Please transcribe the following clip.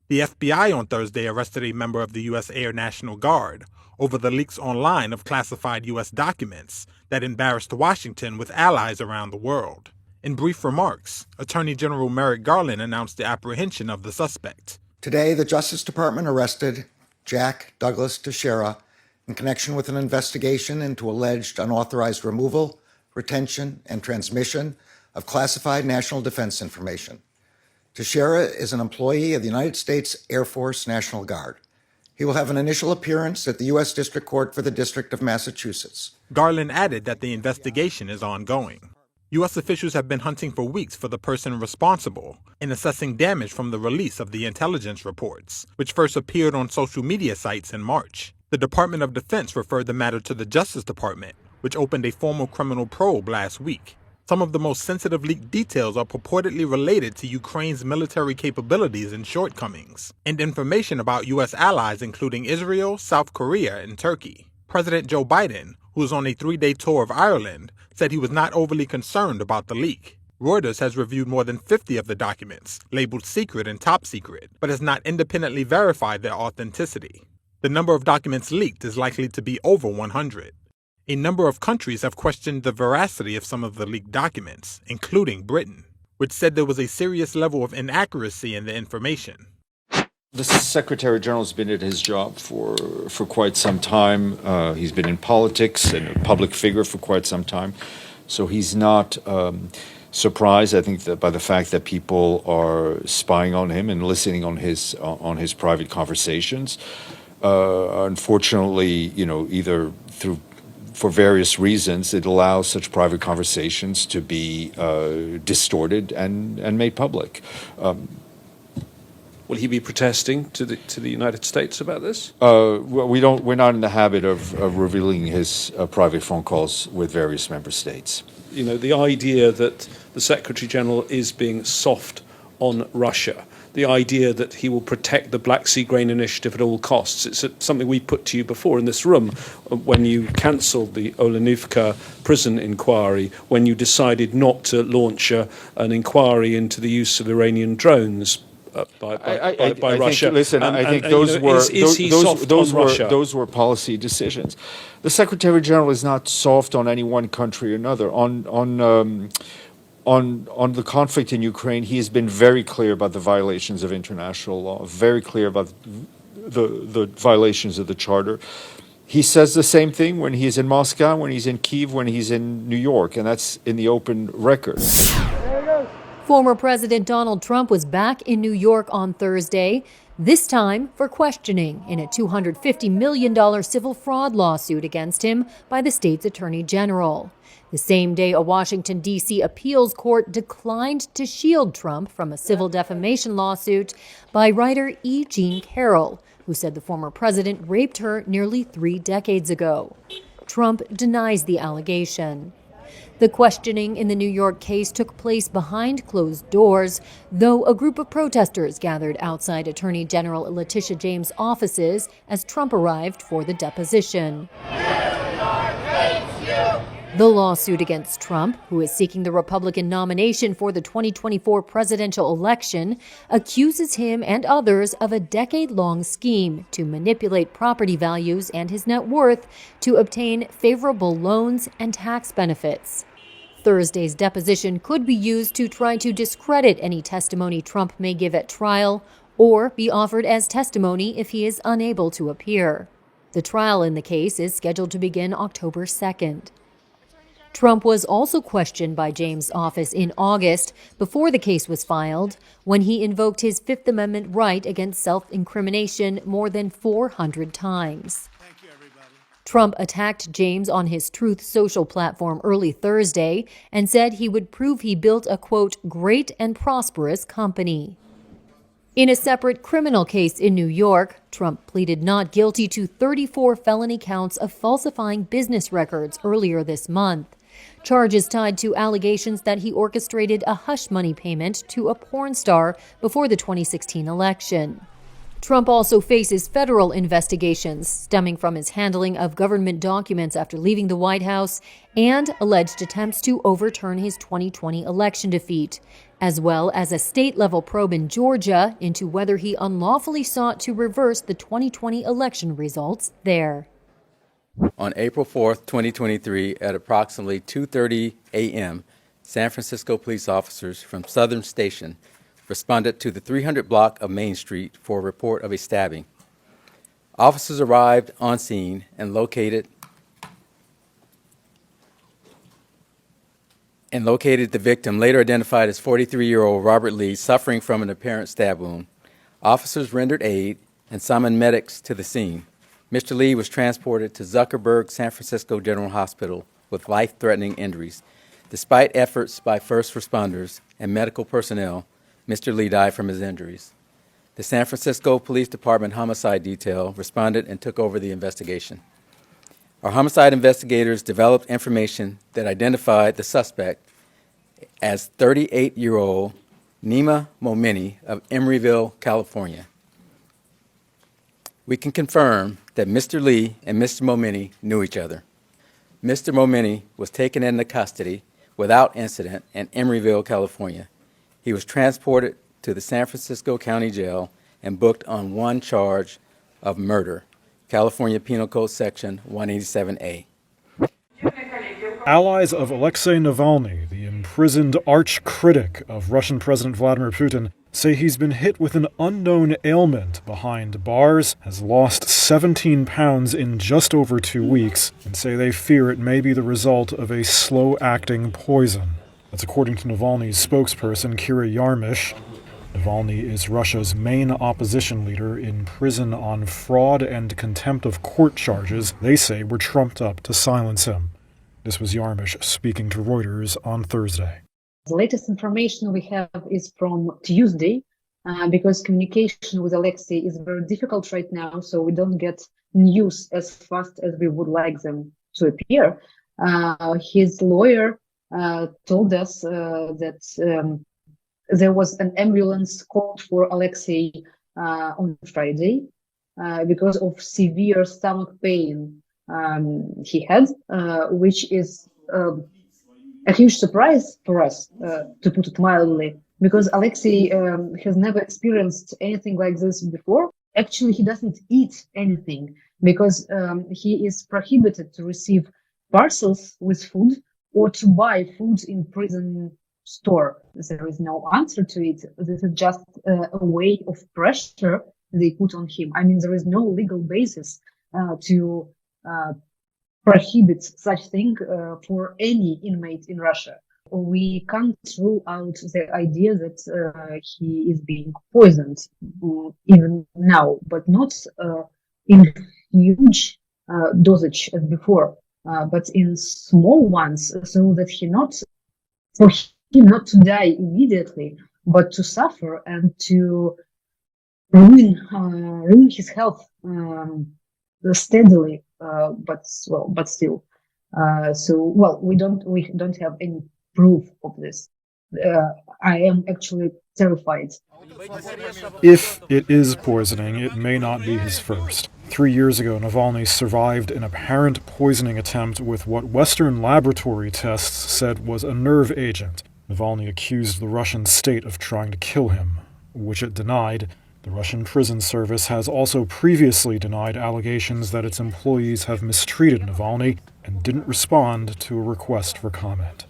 The FBI on Thursday arrested a member of the U.S. Air National Guard over the leaks online of classified U.S. documents that embarrassed Washington with allies around the world. In brief remarks, Attorney General Merrick Garland announced the apprehension of the suspect. Today, the Justice Department arrested Jack Douglas Teixeira in connection with an investigation into alleged unauthorized removal, retention, and transmission of classified national defense information. Teixeira is an employee of the United States Air Force National Guard. He will have an initial appearance at the U.S. District Court for the District of Massachusetts. Garland added that the investigation is ongoing. U.S. officials have been hunting for weeks for the person responsible in assessing damage from the release of the intelligence reports, which first appeared on social media sites in March. The Department of Defense referred the matter to the Justice Department, which opened a formal criminal probe last week. Some of the most sensitive leaked details are purportedly related to Ukraine's military capabilities and shortcomings, and information about U.S. allies including Israel, South Korea, and Turkey. President Joe Biden, who is on a 3-day tour of Ireland, said he was not overly concerned about the leak. Reuters has reviewed more than 50 of the documents, labeled secret and top secret, but has not independently verified their authenticity. The number of documents leaked is likely to be over 100. A number of countries have questioned the veracity of some of the leaked documents, including Britain, which said there was a serious level of inaccuracy in the information. The Secretary General has been at his job for quite some time. He's been in politics and a public figure for quite some time. So he's not surprised, I think, that by the fact that people are spying on him and listening on his private conversations. Unfortunately, either for various reasons, it allows such private conversations to be distorted and made public. Will he be protesting to the United States about this? Well, we're not in the habit of revealing his private phone calls with various member states. The idea that the Secretary General is being soft on Russia, the idea that he will protect the Black Sea Grain Initiative at all costs. It's something we put to you before in this room when you cancelled the Olenivka prison inquiry, when you decided not to launch an inquiry into the use of Iranian drones by Russia. I think those were policy decisions. The Secretary General is not soft on any one country or another. On the conflict in Ukraine, he has been very clear about the violations of international law, very clear about the violations of the Charter. He says the same thing when he's in Moscow, when he's in Kyiv, when he's in New York, and that's in the open record. Former President Donald Trump was back in New York on Thursday, this time for questioning in a $250 million civil fraud lawsuit against him by the state's Attorney General. The same day, a Washington, D.C. appeals court declined to shield Trump from a civil defamation lawsuit by writer E. Jean Carroll, who said the former president raped her nearly 3 decades ago. Trump denies the allegation. The questioning in the New York case took place behind closed doors, though a group of protesters gathered outside Attorney General Letitia James' offices as Trump arrived for the deposition. The lawsuit against Trump, who is seeking the Republican nomination for the 2024 presidential election, accuses him and others of a decade-long scheme to manipulate property values and his net worth to obtain favorable loans and tax benefits. Thursday's deposition could be used to try to discredit any testimony Trump may give at trial or be offered as testimony if he is unable to appear. The trial in the case is scheduled to begin October 2nd. Trump was also questioned by James' office in August before the case was filed, when he invoked his Fifth Amendment right against self-incrimination more than 400 times. Trump attacked James on his Truth Social platform early Thursday and said he would prove he built a, quote, great and prosperous company. In a separate criminal case in New York, Trump pleaded not guilty to 34 felony counts of falsifying business records earlier this month. Charges tied to allegations that he orchestrated a hush money payment to a porn star before the 2016 election. Trump also faces federal investigations stemming from his handling of government documents after leaving the White House and alleged attempts to overturn his 2020 election defeat, as well as a state-level probe in Georgia into whether he unlawfully sought to reverse the 2020 election results there. On April 4th, 2023, at approximately 2:30 a.m., San Francisco police officers from Southern Station responded to the 300 block of Main Street for a report of a stabbing. Officers arrived on scene and located the victim, later identified as 43-year-old Robert Lee, suffering from an apparent stab wound. Officers rendered aid and summoned medics to the scene. Mr. Lee was transported to Zuckerberg San Francisco General Hospital with life-threatening injuries. Despite efforts by first responders and medical personnel, Mr. Lee died from his injuries. The San Francisco Police Department Homicide Detail responded and took over the investigation. Our homicide investigators developed information that identified the suspect as 38-year-old Nima Momeni of Emeryville, California. We can confirm that Mr. Lee and Mr. Momeni knew each other. Mr. Momeni was taken into custody without incident in Emeryville, California. He was transported to the San Francisco County Jail and booked on one charge of murder, California Penal Code Section 187A. Allies of Alexei Navalny, the imprisoned arch-critic of Russian President Vladimir Putin, say he's been hit with an unknown ailment behind bars, has lost 17 pounds in just over 2 weeks, and say they fear it may be the result of a slow-acting poison. That's according to Navalny's spokesperson, Kira Yarmysh. Navalny is Russia's main opposition leader in prison on fraud and contempt of court charges they say were trumped up to silence him. This was Yarmysh speaking to Reuters on Thursday. The latest information we have is from Tuesday, because communication with Alexei is very difficult right now, so we don't get news as fast as we would like them to appear. His lawyer told us that there was an ambulance called for Alexei on Friday because of severe stomach pain he had, which is a huge surprise for us, to put it mildly, because Alexei has never experienced anything like this before. Actually, he doesn't eat anything because he is prohibited to receive parcels with food or to buy food in prison store. There is no answer to it. This is just a way of pressure they put on him. I mean, there is no legal basis to prohibit such thing for any inmate in Russia. We can't rule out the idea that he is being poisoned even now, but not in huge dosage as before, but in small ones, so that for him not to die immediately, but to suffer and to ruin his health steadily, but still. We don't have any proof of this. I am actually terrified. If it is poisoning, it may not be his first. 3 years ago, Navalny survived an apparent poisoning attempt with what Western laboratory tests said was a nerve agent. Navalny accused the Russian state of trying to kill him, which it denied. The Russian prison service has also previously denied allegations that its employees have mistreated Navalny and didn't respond to a request for comment.